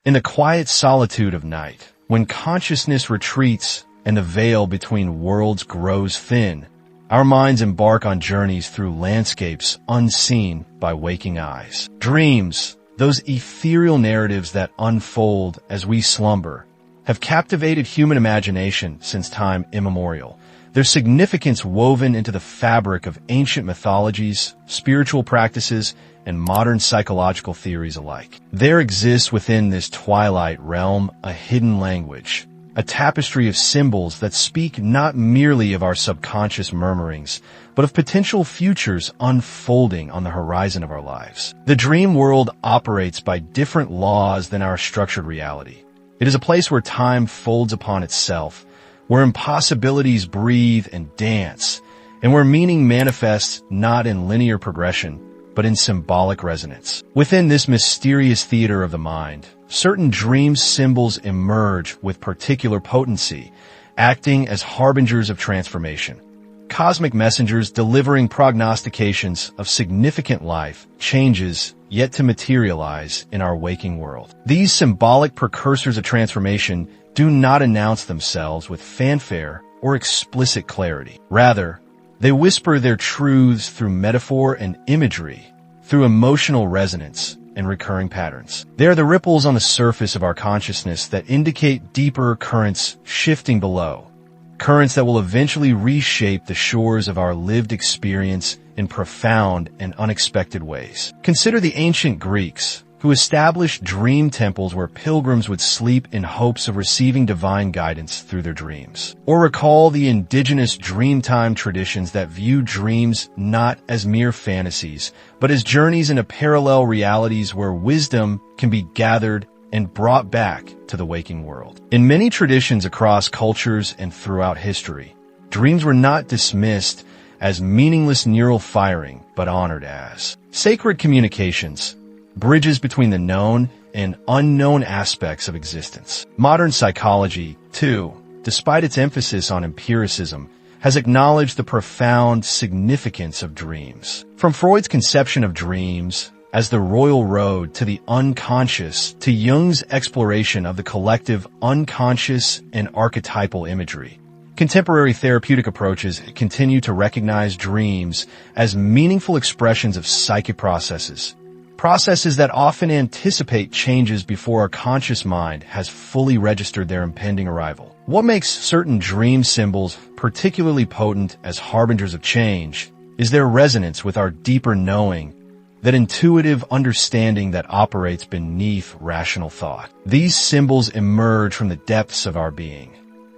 In the quiet solitude of night, when consciousness retreats and the veil between worlds grows thin, our minds embark on journeys through landscapes unseen by waking eyes. Dreams, those ethereal narratives that unfold as we slumber, have captivated human imagination since time immemorial. Their significance woven into the fabric of ancient mythologies, spiritual practices, and modern psychological theories alike. There exists within this twilight realm a hidden language, a tapestry of symbols that speak not merely of our subconscious murmurings, but of potential futures unfolding on the horizon of our lives. The dream world operates by different laws than our structured reality. It is a place where time folds upon itself, where impossibilities breathe and dance, and where meaning manifests not in linear progression, but in symbolic resonance. Within this mysterious theater of the mind, certain dream symbols emerge with particular potency, acting as harbingers of transformation. Cosmic messengers delivering prognostications of significant life changes yet to materialize in our waking world. These symbolic precursors of transformation do not announce themselves with fanfare or explicit clarity. Rather, they whisper their truths through metaphor and imagery, through emotional resonance and recurring patterns. They are the ripples on the surface of our consciousness that indicate deeper currents shifting below, currents that will eventually reshape the shores of our lived experience in profound and unexpected ways. Consider the ancient Greeks, who established dream temples where pilgrims would sleep in hopes of receiving divine guidance through their dreams. Or recall the indigenous dreamtime traditions that view dreams not as mere fantasies, but as journeys into parallel realities where wisdom can be gathered and brought back to the waking world. In many traditions across cultures and throughout history, dreams were not dismissed as meaningless neural firing, but honored as sacred communications, bridges between the known and unknown aspects of existence. Modern psychology, too, despite its emphasis on empiricism, has acknowledged the profound significance of dreams. From Freud's conception of dreams as the royal road to the unconscious, to Jung's exploration of the collective unconscious and archetypal imagery, contemporary therapeutic approaches continue to recognize dreams as meaningful expressions of psychic processes that often anticipate changes before our conscious mind has fully registered their impending arrival. What makes certain dream symbols particularly potent as harbingers of change is their resonance with our deeper knowing, that intuitive understanding that operates beneath rational thought. These symbols emerge from the depths of our being,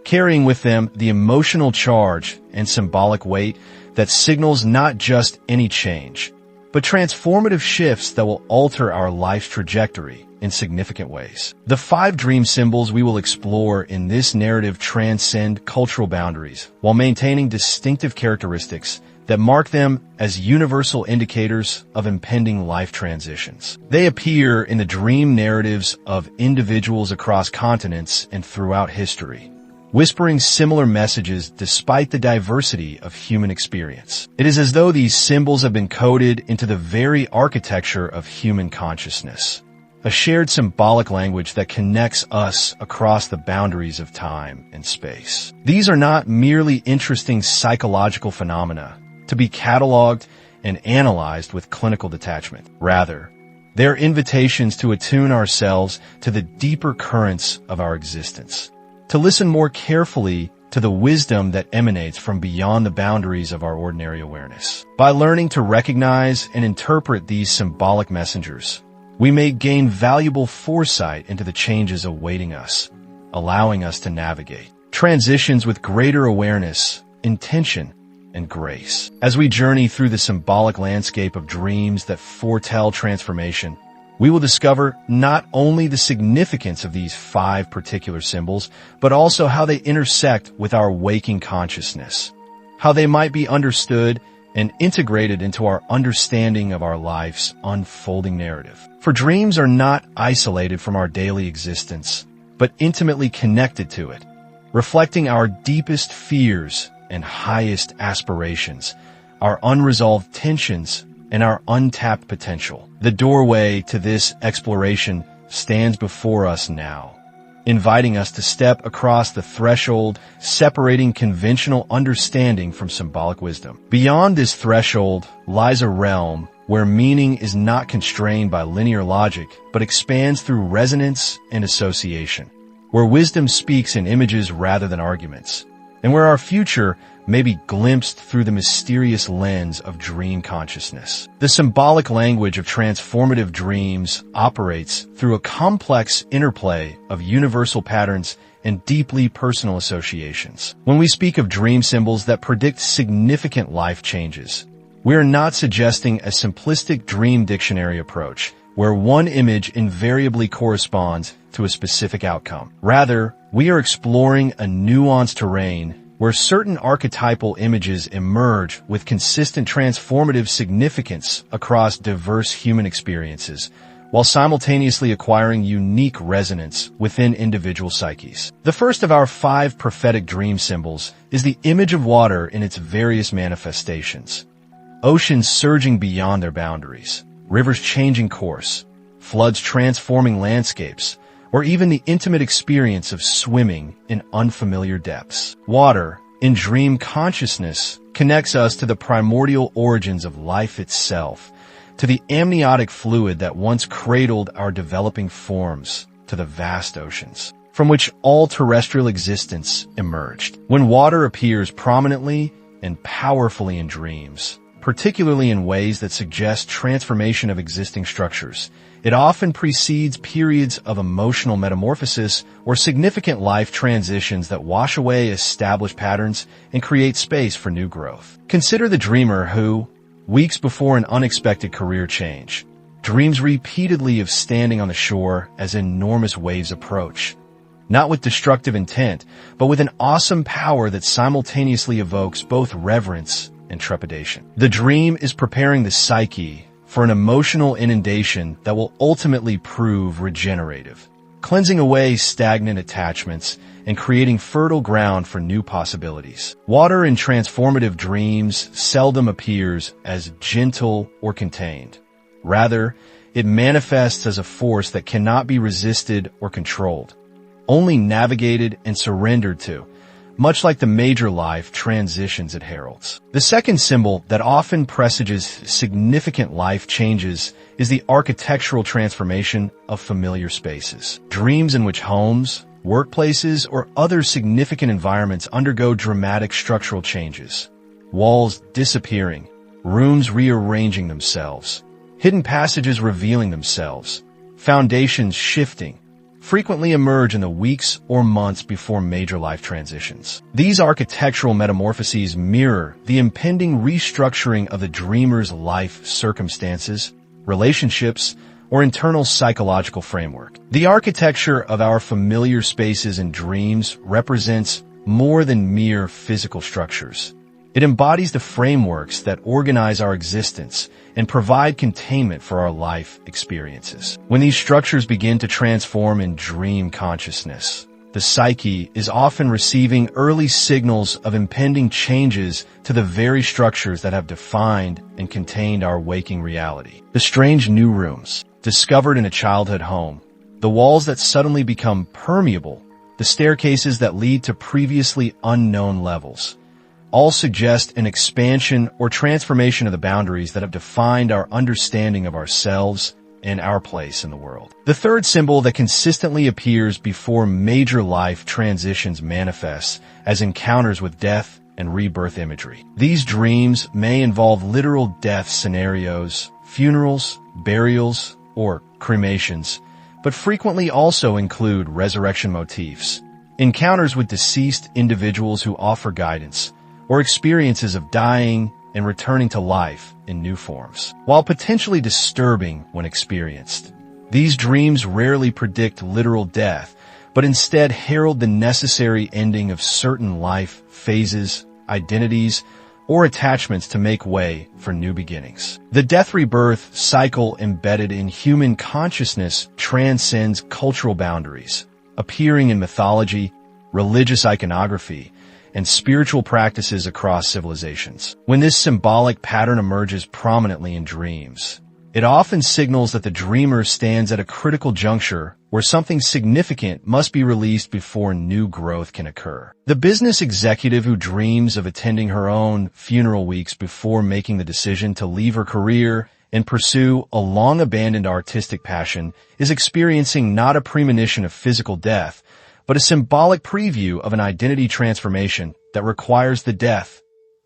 carrying with them the emotional charge and symbolic weight that signals not just any change, but transformative shifts that will alter our life's trajectory in significant ways. The 5 dream symbols we will explore in this narrative transcend cultural boundaries while maintaining distinctive characteristics that mark them as universal indicators of impending life transitions. They appear in the dream narratives of individuals across continents and throughout history, whispering similar messages despite the diversity of human experience. It is as though these symbols have been coded into the very architecture of human consciousness, a shared symbolic language that connects us across the boundaries of time and space. These are not merely interesting psychological phenomena to be cataloged and analyzed with clinical detachment. Rather, they're invitations to attune ourselves to the deeper currents of our existence, to listen more carefully to the wisdom that emanates from beyond the boundaries of our ordinary awareness. By learning to recognize and interpret these symbolic messengers, we may gain valuable foresight into the changes awaiting us, allowing us to navigate transitions with greater awareness, intention, and grace. As we journey through the symbolic landscape of dreams that foretell transformation, we will discover not only the significance of these 5 particular symbols, but also how they intersect with our waking consciousness, how they might be understood and integrated into our understanding of our life's unfolding narrative. For dreams are not isolated from our daily existence, but intimately connected to it, reflecting our deepest fears and highest aspirations, our unresolved tensions, and our untapped potential. The doorway to this exploration stands before us now, inviting us to step across the threshold separating conventional understanding from symbolic wisdom. Beyond this threshold lies a realm where meaning is not constrained by linear logic, but expands through resonance and association, where wisdom speaks in images rather than arguments, and where our future may be glimpsed through the mysterious lens of dream consciousness. The symbolic language of transformative dreams operates through a complex interplay of universal patterns and deeply personal associations. When we speak of dream symbols that predict significant life changes, we are not suggesting a simplistic dream dictionary approach, where one image invariably corresponds to a specific outcome. Rather, we are exploring a nuanced terrain where certain archetypal images emerge with consistent transformative significance across diverse human experiences, while simultaneously acquiring unique resonance within individual psyches. The first of our 5 prophetic dream symbols is the image of water in its various manifestations. Oceans surging beyond their boundaries, rivers changing course, floods transforming landscapes, or even the intimate experience of swimming in unfamiliar depths. Water, in dream consciousness, connects us to the primordial origins of life itself, to the amniotic fluid that once cradled our developing forms, to the vast oceans, from which all terrestrial existence emerged. When water appears prominently and powerfully in dreams, particularly in ways that suggest transformation of existing structures, it often precedes periods of emotional metamorphosis or significant life transitions that wash away established patterns and create space for new growth. Consider the dreamer who, weeks before an unexpected career change, dreams repeatedly of standing on the shore as enormous waves approach, not with destructive intent, but with an awesome power that simultaneously evokes both reverence and trepidation. The dream is preparing the psyche for an emotional inundation that will ultimately prove regenerative, cleansing away stagnant attachments and creating fertile ground for new possibilities. Water in transformative dreams seldom appears as gentle or contained. Rather, it manifests as a force that cannot be resisted or controlled, only navigated and surrendered to, much like the major life transitions it heralds. The second symbol that often presages significant life changes is the architectural transformation of familiar spaces. Dreams in which homes, workplaces, or other significant environments undergo dramatic structural changes. Walls disappearing, rooms rearranging themselves, hidden passages revealing themselves, foundations shifting, frequently emerge in the weeks or months before major life transitions. These architectural metamorphoses mirror the impending restructuring of the dreamer's life circumstances, relationships, or internal psychological framework. The architecture of our familiar spaces and dreams represents more than mere physical structures. It embodies the frameworks that organize our existence and provide containment for our life experiences. When these structures begin to transform in dream consciousness, the psyche is often receiving early signals of impending changes to the very structures that have defined and contained our waking reality. The strange new rooms, discovered in a childhood home, the walls that suddenly become permeable, the staircases that lead to previously unknown levels, all suggest an expansion or transformation of the boundaries that have defined our understanding of ourselves and our place in the world. The third symbol that consistently appears before major life transitions manifests as encounters with death and rebirth imagery. These dreams may involve literal death scenarios, funerals, burials, or cremations, but frequently also include resurrection motifs, encounters with deceased individuals who offer guidance, or experiences of dying and returning to life in new forms. While potentially disturbing when experienced, these dreams rarely predict literal death, but instead herald the necessary ending of certain life phases, identities, or attachments to make way for new beginnings. The death-rebirth cycle embedded in human consciousness transcends cultural boundaries, appearing in mythology, religious iconography, and spiritual practices across civilizations. When this symbolic pattern emerges prominently in dreams, It often signals that the dreamer stands at a critical juncture where something significant must be released before new growth can occur. The business executive who dreams of attending her own funeral weeks before making the decision to leave her career and pursue a long-abandoned artistic passion is experiencing not a premonition of physical death, but a symbolic preview of an identity transformation that requires the death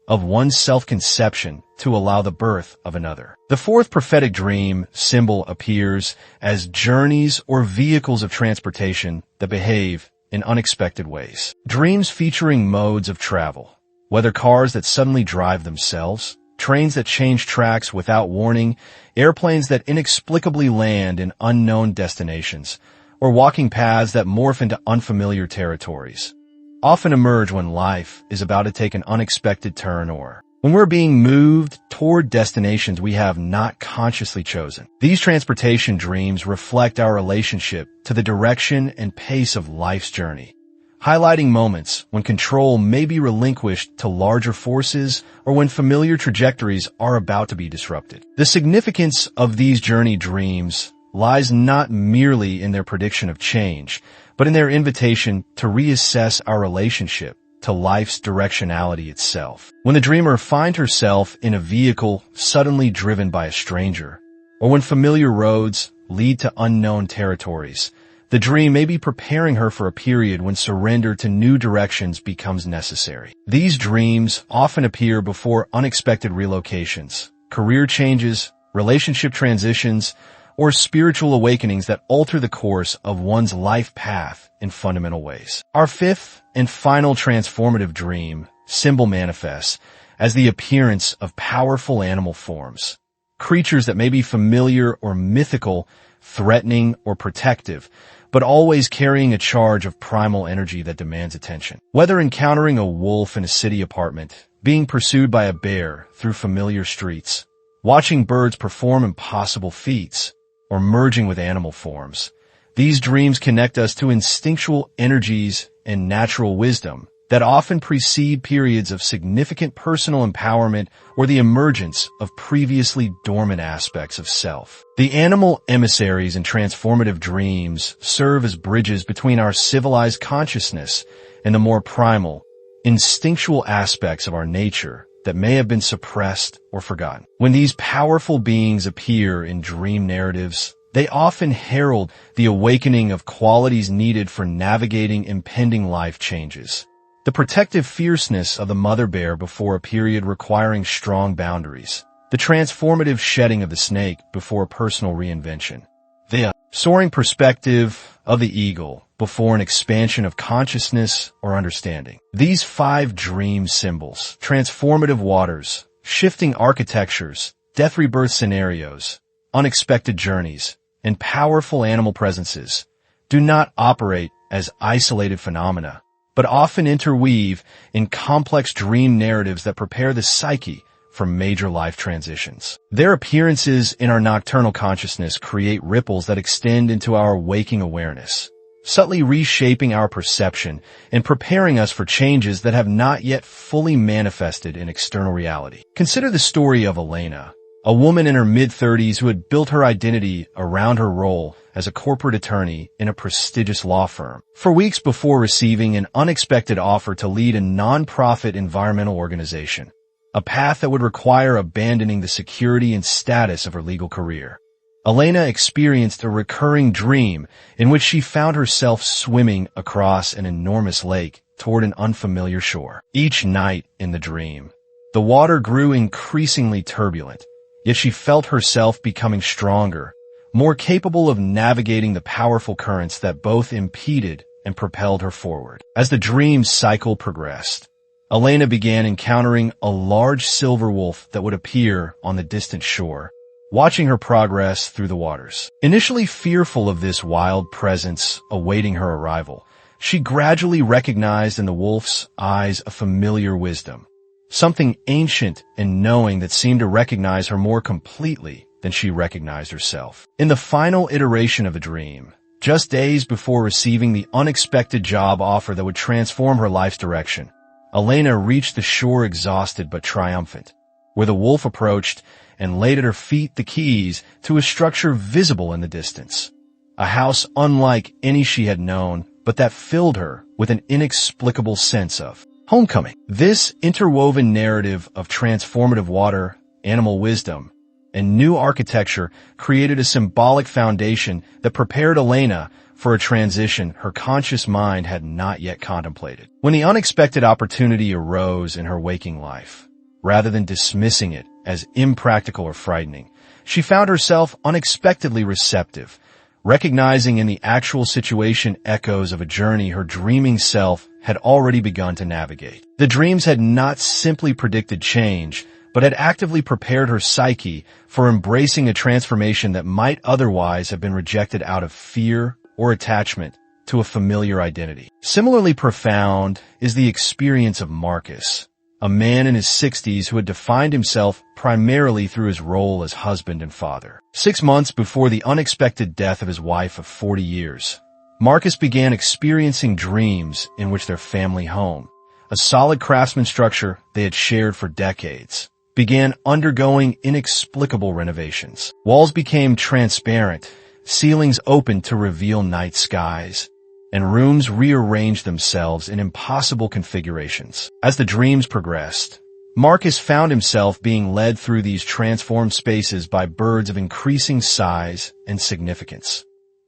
of one's self-conception to allow the birth of another. The fourth prophetic dream symbol appears as journeys or vehicles of transportation that behave in unexpected ways. Dreams featuring modes of travel, whether cars that suddenly drive themselves, trains that change tracks without warning, airplanes that inexplicably land in unknown destinations, or walking paths that morph into unfamiliar territories, often emerge when life is about to take an unexpected turn or when we're being moved toward destinations we have not consciously chosen. These transportation dreams reflect our relationship to the direction and pace of life's journey, highlighting moments when control may be relinquished to larger forces or when familiar trajectories are about to be disrupted. The significance of these journey dreams lies not merely in their prediction of change, but in their invitation to reassess our relationship to life's directionality itself. When the dreamer finds herself in a vehicle suddenly driven by a stranger, or when familiar roads lead to unknown territories, the dream may be preparing her for a period when surrender to new directions becomes necessary. These dreams often appear before unexpected relocations, career changes, relationship transitions, or spiritual awakenings that alter the course of one's life path in fundamental ways. Our fifth and final transformative dream symbol manifests as the appearance of powerful animal forms, creatures that may be familiar or mythical, threatening or protective, but always carrying a charge of primal energy that demands attention. Whether encountering a wolf in a city apartment, being pursued by a bear through familiar streets, watching birds perform impossible feats, or merging with animal forms, these dreams connect us to instinctual energies and natural wisdom that often precede periods of significant personal empowerment or the emergence of previously dormant aspects of self. The animal emissaries and transformative dreams serve as bridges between our civilized consciousness and the more primal, instinctual aspects of our nature that may have been suppressed or forgotten. When these powerful beings appear in dream narratives, they often herald the awakening of qualities needed for navigating impending life changes. The protective fierceness of the mother bear before a period requiring strong boundaries. The transformative shedding of the snake before personal reinvention. The soaring perspective of the eagle before an expansion of consciousness or understanding. These 5 dream symbols, transformative waters, shifting architectures, death rebirth scenarios, unexpected journeys, and powerful animal presences, do not operate as isolated phenomena, but often interweave in complex dream narratives that prepare the psyche for major life transitions. Their appearances in our nocturnal consciousness create ripples that extend into our waking awareness, subtly reshaping our perception and preparing us for changes that have not yet fully manifested in external reality. Consider the story of Elena, a woman in her mid-30s who had built her identity around her role as a corporate attorney in a prestigious law firm. For weeks before receiving an unexpected offer to lead a non-profit environmental organization, a path that would require abandoning the security and status of her legal career, Elena experienced a recurring dream in which she found herself swimming across an enormous lake toward an unfamiliar shore. Each night in the dream, the water grew increasingly turbulent, yet she felt herself becoming stronger, more capable of navigating the powerful currents that both impeded and propelled her forward. As the dream cycle progressed, Elena began encountering a large silver wolf that would appear on the distant shore, watching her progress through the waters. Initially fearful of this wild presence awaiting her arrival, she gradually recognized in the wolf's eyes a familiar wisdom, something ancient and knowing that seemed to recognize her more completely than she recognized herself. In the final iteration of the dream, just days before receiving the unexpected job offer that would transform her life's direction, Elena reached the shore exhausted but triumphant, where the wolf approached and laid at her feet the keys to a structure visible in the distance. A house unlike any she had known, but that filled her with an inexplicable sense of homecoming. This interwoven narrative of transformative water, animal wisdom, and new architecture created a symbolic foundation that prepared Elena for a transition her conscious mind had not yet contemplated. When the unexpected opportunity arose in her waking life, rather than dismissing it as impractical or frightening, she found herself unexpectedly receptive, recognizing in the actual situation echoes of a journey her dreaming self had already begun to navigate. The dreams had not simply predicted change, but had actively prepared her psyche for embracing a transformation that might otherwise have been rejected out of fear or attachment to a familiar identity. Similarly profound is the experience of Marcus, a man in his 60s who had defined himself primarily through his role as husband and father. 6 months before the unexpected death of his wife of 40 years, Marcus began experiencing dreams in which their family home, a solid craftsman structure they had shared for decades, began undergoing inexplicable renovations. Walls became transparent, ceilings opened to reveal night skies, and rooms rearranged themselves in impossible configurations. As the dreams progressed, Marcus found himself being led through these transformed spaces by birds of increasing size and significance.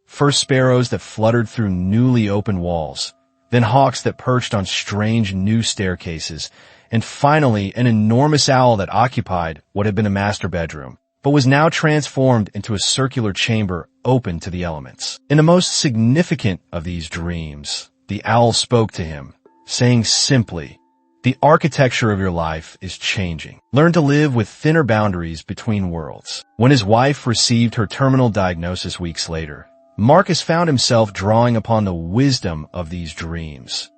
First sparrows that fluttered through newly opened walls, then hawks that perched on strange new staircases, and finally an enormous owl that occupied what had been a master bedroom, but was now transformed into a circular chamber open to the elements. In the most significant of these dreams, the owl spoke to him, saying simply, "The architecture of your life is changing. Learn to live with thinner boundaries between worlds." When his wife received her terminal diagnosis weeks later, Marcus found himself drawing upon the wisdom of these dreams,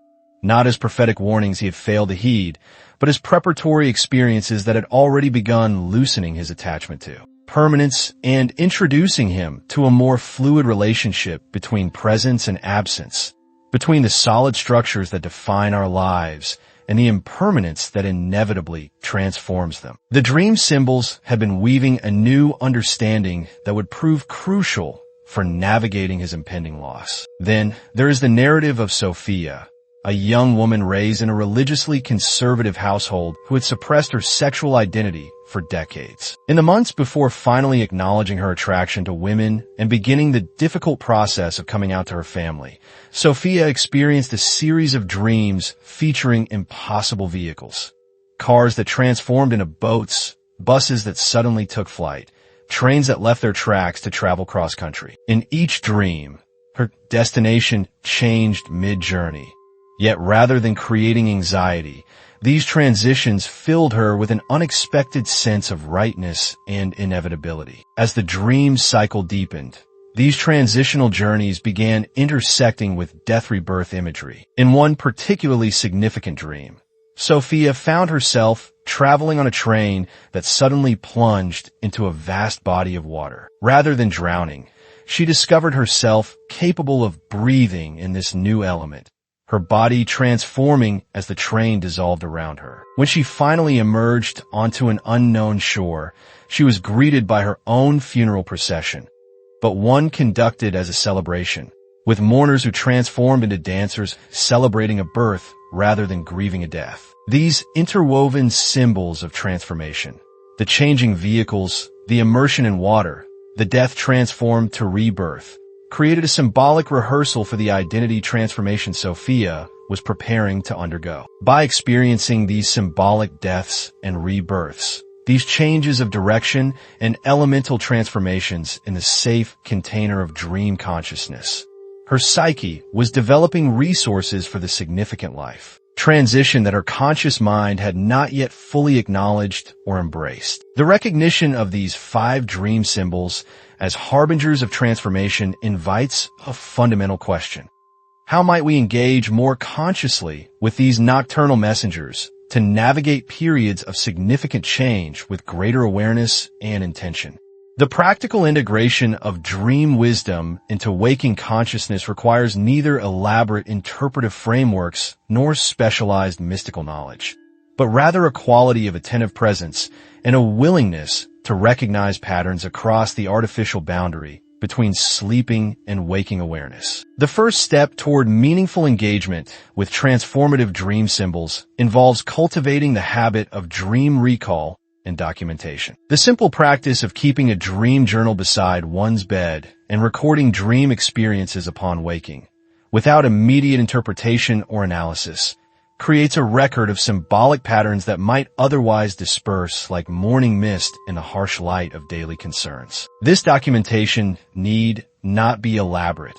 not as prophetic warnings he had failed to heed, but as preparatory experiences that had already begun loosening his attachment to permanence and introducing him to a more fluid relationship between presence and absence, between the solid structures that define our lives and the impermanence that inevitably transforms them. The dream symbols had been weaving a new understanding that would prove crucial for navigating his impending loss. Then there is the narrative of Sophia, a young woman raised in a religiously conservative household who had suppressed her sexual identity for decades. In the months before finally acknowledging her attraction to women and beginning the difficult process of coming out to her family, Sophia experienced a series of dreams featuring impossible vehicles. Cars that transformed into boats, buses that suddenly took flight, trains that left their tracks to travel cross-country. In each dream, her destination changed mid-journey. Yet rather than creating anxiety, these transitions filled her with an unexpected sense of rightness and inevitability. As the dream cycle deepened, these transitional journeys began intersecting with death rebirth imagery. In one particularly significant dream, Sophia found herself traveling on a train that suddenly plunged into a vast body of water. Rather than drowning, she discovered herself capable of breathing in this new element, her body transforming as the train dissolved around her. When she finally emerged onto an unknown shore, she was greeted by her own funeral procession, but one conducted as a celebration, with mourners who transformed into dancers celebrating a birth rather than grieving a death. These interwoven symbols of transformation, the changing vehicles, the immersion in water, the death transformed to rebirth, created a symbolic rehearsal for the identity transformation Sophia was preparing to undergo. By experiencing these symbolic deaths and rebirths, these changes of direction and elemental transformations in the safe container of dream consciousness, her psyche was developing resources for the significant life transition that her conscious mind had not yet fully acknowledged or embraced. The recognition of these 5 dream symbols as harbingers of transformation invites a fundamental question. How might we engage more consciously with these nocturnal messengers to navigate periods of significant change with greater awareness and intention? The practical integration of dream wisdom into waking consciousness requires neither elaborate interpretive frameworks nor specialized mystical knowledge, but rather a quality of attentive presence and a willingness to recognize patterns across the artificial boundary between sleeping and waking awareness. The first step toward meaningful engagement with transformative dream symbols involves cultivating the habit of dream recall and documentation. The simple practice of keeping a dream journal beside one's bed and recording dream experiences upon waking, without immediate interpretation or analysis, creates a record of symbolic patterns that might otherwise disperse like morning mist in the harsh light of daily concerns. This documentation need not be elaborate.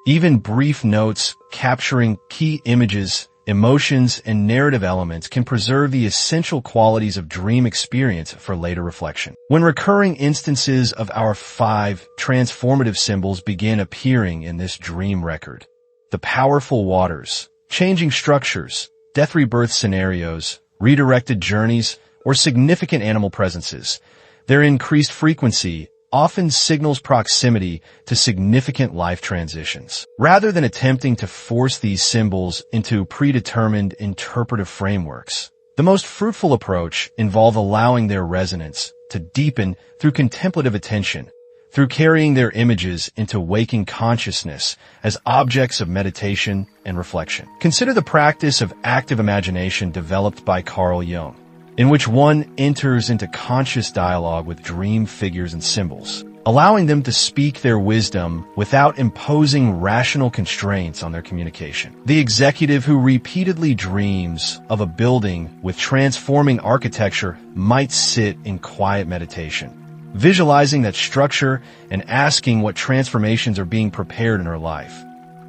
Even brief notes capturing key images, emotions, and narrative elements can preserve the essential qualities of dream experience for later reflection. When recurring instances of our 5 transformative symbols begin appearing in this dream record, the powerful waters, changing structures, death rebirth scenarios, redirected journeys, or significant animal presences, their increased frequency often signals proximity to significant life transitions. Rather than attempting to force these symbols into predetermined interpretive frameworks, the most fruitful approach involves allowing their resonance to deepen through contemplative attention, through carrying their images into waking consciousness as objects of meditation and reflection. Consider the practice of active imagination developed by Carl Jung, in which one enters into conscious dialogue with dream figures and symbols, allowing them to speak their wisdom without imposing rational constraints on their communication. The executive who repeatedly dreams of a building with transforming architecture might sit in quiet meditation, visualizing that structure and asking what transformations are being prepared in her life,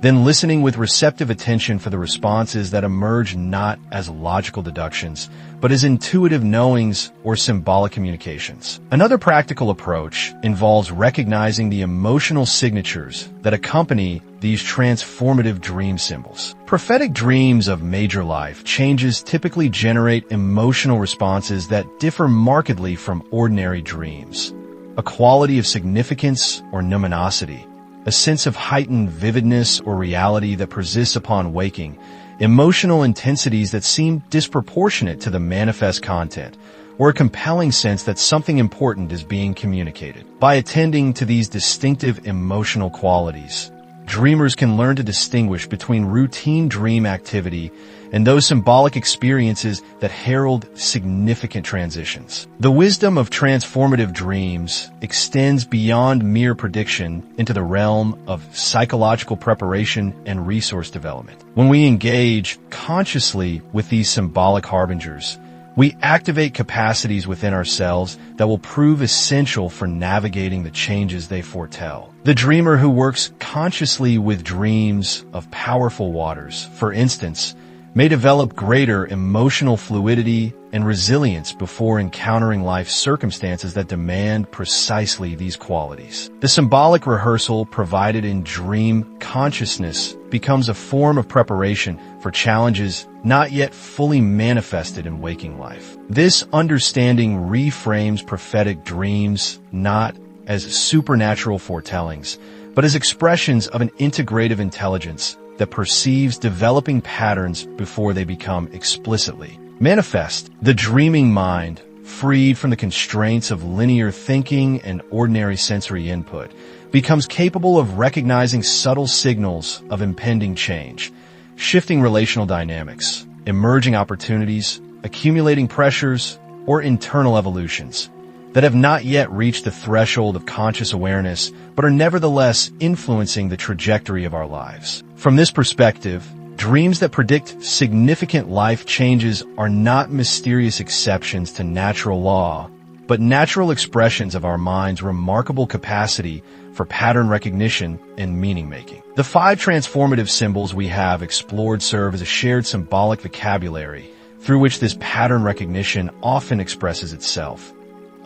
then listening with receptive attention for the responses that emerge not as logical deductions, but as intuitive knowings or symbolic communications. Another practical approach involves recognizing the emotional signatures that accompany these transformative dream symbols. Prophetic dreams of major life changes typically generate emotional responses that differ markedly from ordinary dreams. A quality of significance or numinosity, a sense of heightened vividness or reality that persists upon waking, emotional intensities that seem disproportionate to the manifest content, or a compelling sense that something important is being communicated. By attending to these distinctive emotional qualities, dreamers can learn to distinguish between routine dream activity and those symbolic experiences that herald significant transitions. The wisdom of transformative dreams extends beyond mere prediction into the realm of psychological preparation and resource development. When we engage consciously with these symbolic harbingers, we activate capacities within ourselves that will prove essential for navigating the changes they foretell. The dreamer who works consciously with dreams of powerful waters, for instance, may develop greater emotional fluidity and resilience before encountering life circumstances that demand precisely these qualities. The symbolic rehearsal provided in dream consciousness becomes a form of preparation for challenges not yet fully manifested in waking life. This understanding reframes prophetic dreams not as supernatural foretellings, but as expressions of an integrative intelligence that perceives developing patterns before they become explicitly manifest. The dreaming mind, freed from the constraints of linear thinking and ordinary sensory input, becomes capable of recognizing subtle signals of impending change, shifting relational dynamics, emerging opportunities, accumulating pressures, or internal evolutions that have not yet reached the threshold of conscious awareness, but are nevertheless influencing the trajectory of our lives. From this perspective, dreams that predict significant life changes are not mysterious exceptions to natural law, but natural expressions of our mind's remarkable capacity for pattern recognition and meaning-making. The 5 transformative symbols we have explored serve as a shared symbolic vocabulary through which this pattern recognition often expresses itself.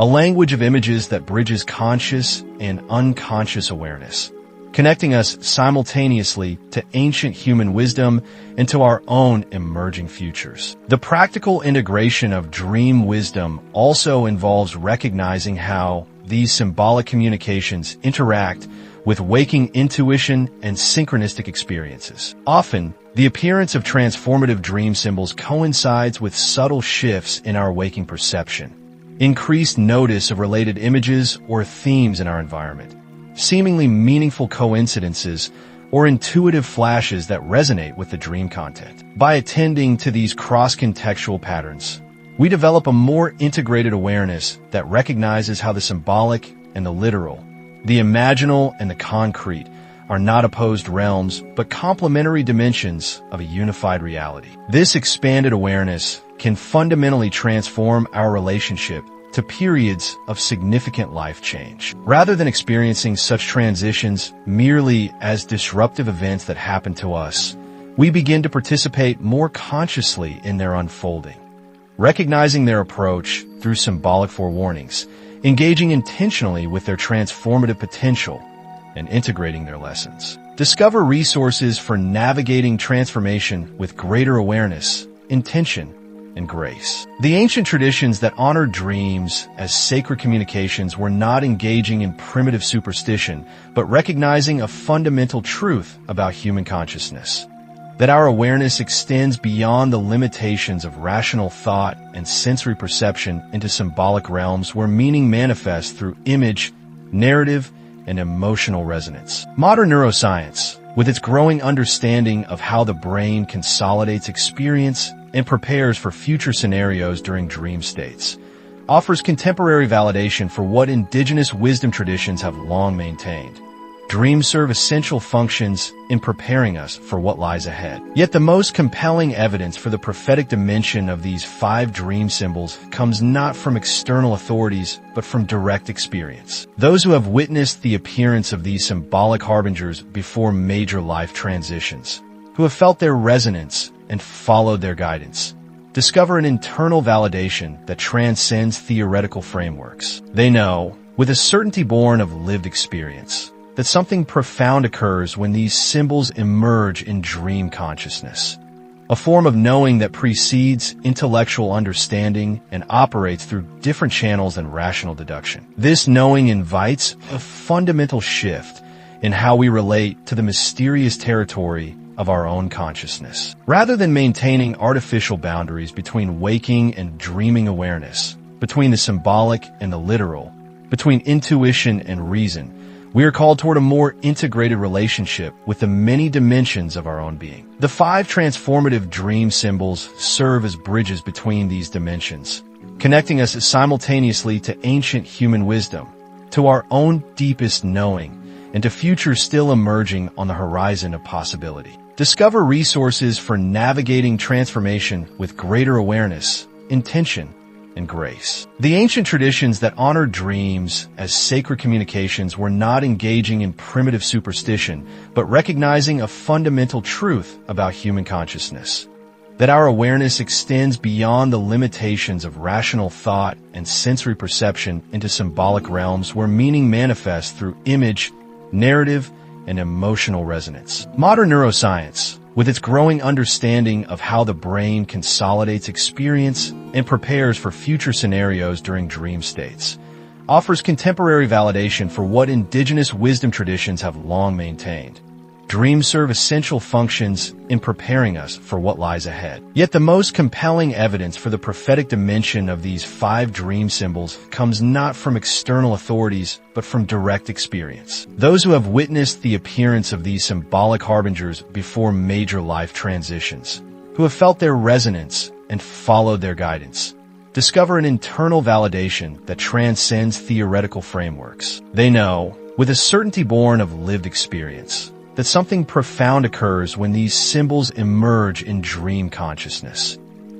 A language of images that bridges conscious and unconscious awareness, connecting us simultaneously to ancient human wisdom and to our own emerging futures. The practical integration of dream wisdom also involves recognizing how these symbolic communications interact with waking intuition and synchronistic experiences. Often, the appearance of transformative dream symbols coincides with subtle shifts in our waking perception, increased notice of related images or themes in our environment, seemingly meaningful coincidences, or intuitive flashes that resonate with the dream content. By attending to these cross-contextual patterns, we develop a more integrated awareness that recognizes how the symbolic and the literal, the imaginal and the concrete, are not opposed realms, but complementary dimensions of a unified reality. This expanded awareness can fundamentally transform our relationship to periods of significant life change. Rather than experiencing such transitions merely as disruptive events that happen to us, we begin to participate more consciously in their unfolding, recognizing their approach through symbolic forewarnings, engaging intentionally with their transformative potential, and integrating their lessons. Discover resources for navigating transformation with greater awareness, intention, and grace. The ancient traditions that honored dreams as sacred communications were not engaging in primitive superstition, but recognizing a fundamental truth about human consciousness: that our awareness extends beyond the limitations of rational thought and sensory perception into symbolic realms where meaning manifests through image, narrative, and emotional resonance. Modern neuroscience, with its growing understanding of how the brain consolidates experience and prepares for future scenarios during dream states, offers contemporary validation for what indigenous wisdom traditions have long maintained. Dreams serve essential functions in preparing us for what lies ahead. Yet the most compelling evidence for the prophetic dimension of these 5 dream symbols comes not from external authorities, but from direct experience. Those who have witnessed the appearance of these symbolic harbingers before major life transitions, who have felt their resonance and followed their guidance, discover an internal validation that transcends theoretical frameworks. They know, with a certainty born of lived experience, that something profound occurs when these symbols emerge in dream consciousness, a form of knowing that precedes intellectual understanding and operates through different channels than rational deduction. This knowing invites a fundamental shift in how we relate to the mysterious territory of our own consciousness. Rather than maintaining artificial boundaries between waking and dreaming awareness, between the symbolic and the literal, between intuition and reason, we are called toward a more integrated relationship with the many dimensions of our own being. The 5 transformative dream symbols serve as bridges between these dimensions, connecting us simultaneously to ancient human wisdom, to our own deepest knowing, and to futures still emerging on the horizon of possibility. Discover resources for navigating transformation with greater awareness, intention, and grace. The ancient traditions that honored dreams as sacred communications were not engaging in primitive superstition, but recognizing a fundamental truth about human consciousness: that our awareness extends beyond the limitations of rational thought and sensory perception into symbolic realms where meaning manifests through image, narrative, and emotional resonance. Modern neuroscience, with its growing understanding of how the brain consolidates experience and prepares for future scenarios during dream states, offers contemporary validation for what indigenous wisdom traditions have long maintained. Dreams serve essential functions in preparing us for what lies ahead. Yet the most compelling evidence for the prophetic dimension of these 5 dream symbols comes not from external authorities, but from direct experience. Those who have witnessed the appearance of these symbolic harbingers before major life transitions, who have felt their resonance and followed their guidance, discover an internal validation that transcends theoretical frameworks. They know, with a certainty born of lived experience, that something profound occurs when these symbols emerge in dream consciousness,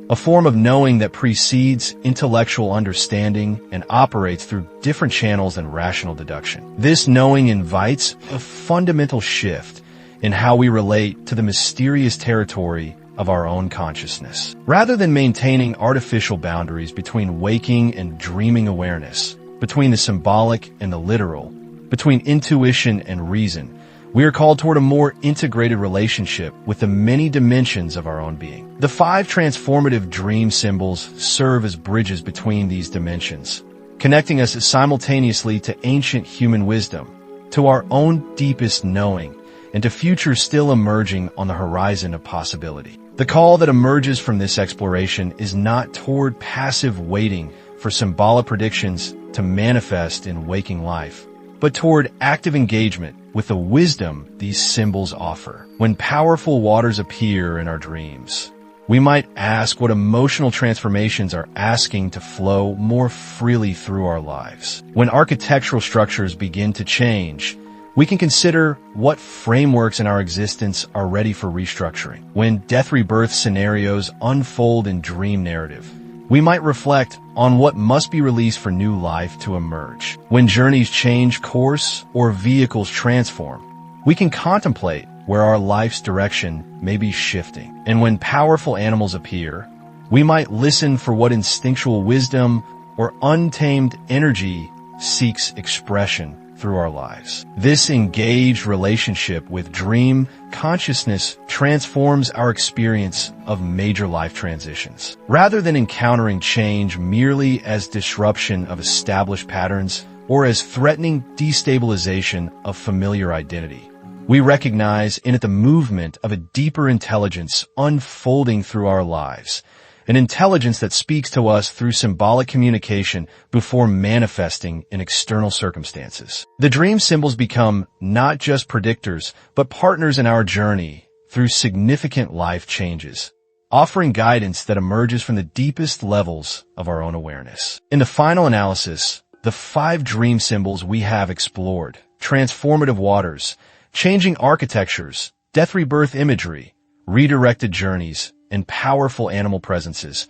a form of knowing that precedes intellectual understanding and operates through different channels than rational deduction. This knowing invites a fundamental shift in how we relate to the mysterious territory of our own consciousness. Rather than maintaining artificial boundaries between waking and dreaming awareness, between the symbolic and the literal, between intuition and reason, we are called toward a more integrated relationship with the many dimensions of our own being. The 5 transformative dream symbols serve as bridges between these dimensions, connecting us simultaneously to ancient human wisdom, to our own deepest knowing, and to futures still emerging on the horizon of possibility. The call that emerges from this exploration is not toward passive waiting for symbolic predictions to manifest in waking life, but toward active engagement with the wisdom these symbols offer. When powerful waters appear in our dreams, we might ask what emotional transformations are asking to flow more freely through our lives. When architectural structures begin to change, we can consider what frameworks in our existence are ready for restructuring. When death rebirth scenarios unfold in dream narrative, we might reflect on what must be released for new life to emerge. When journeys change course or vehicles transform, we can contemplate where our life's direction may be shifting. And when powerful animals appear, we might listen for what instinctual wisdom or untamed energy seeks expression through our lives. This engaged relationship with dream consciousness transforms our experience of major life transitions. Rather than encountering change merely as disruption of established patterns or as threatening destabilization of familiar identity, we recognize in it the movement of a deeper intelligence unfolding through our lives, an intelligence that speaks to us through symbolic communication before manifesting in external circumstances. The dream symbols become not just predictors, but partners in our journey through significant life changes, offering guidance that emerges from the deepest levels of our own awareness. In the final analysis, the 5 dream symbols we have explored, transformative waters, changing architectures, death rebirth imagery, redirected journeys, and powerful animal presences,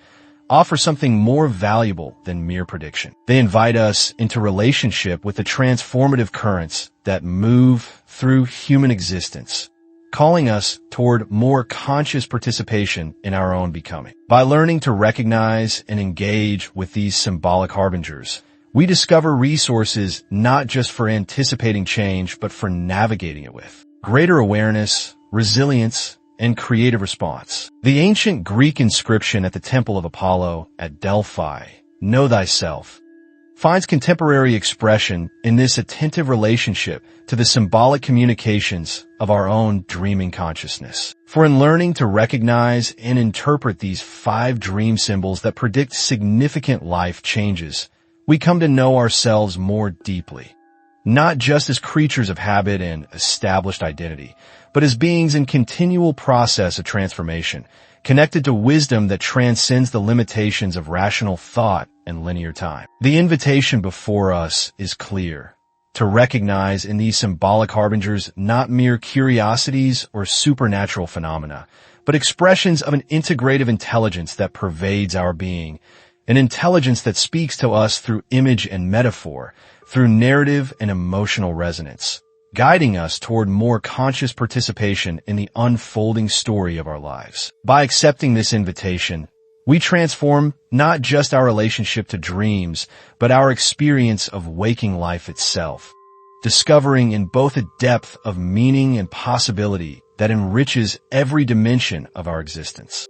offer something more valuable than mere prediction. They invite us into relationship with the transformative currents that move through human existence, calling us toward more conscious participation in our own becoming. By learning to recognize and engage with these symbolic harbingers, we discover resources not just for anticipating change, but for navigating it with greater awareness, resilience, and creative response. The ancient Greek inscription at the Temple of Apollo at Delphi, "Know thyself," finds contemporary expression in this attentive relationship to the symbolic communications of our own dreaming consciousness. For in learning to recognize and interpret these 5 dream symbols that predict significant life changes, we come to know ourselves more deeply, not just as creatures of habit and established identity, but as beings in continual process of transformation, connected to wisdom that transcends the limitations of rational thought and linear time. The invitation before us is clear: to recognize in these symbolic harbingers not mere curiosities or supernatural phenomena, but expressions of an integrative intelligence that pervades our being, an intelligence that speaks to us through image and metaphor, through narrative and emotional resonance, guiding us toward more conscious participation in the unfolding story of our lives. By accepting this invitation, we transform not just our relationship to dreams, but our experience of waking life itself, discovering in both a depth of meaning and possibility that enriches every dimension of our existence.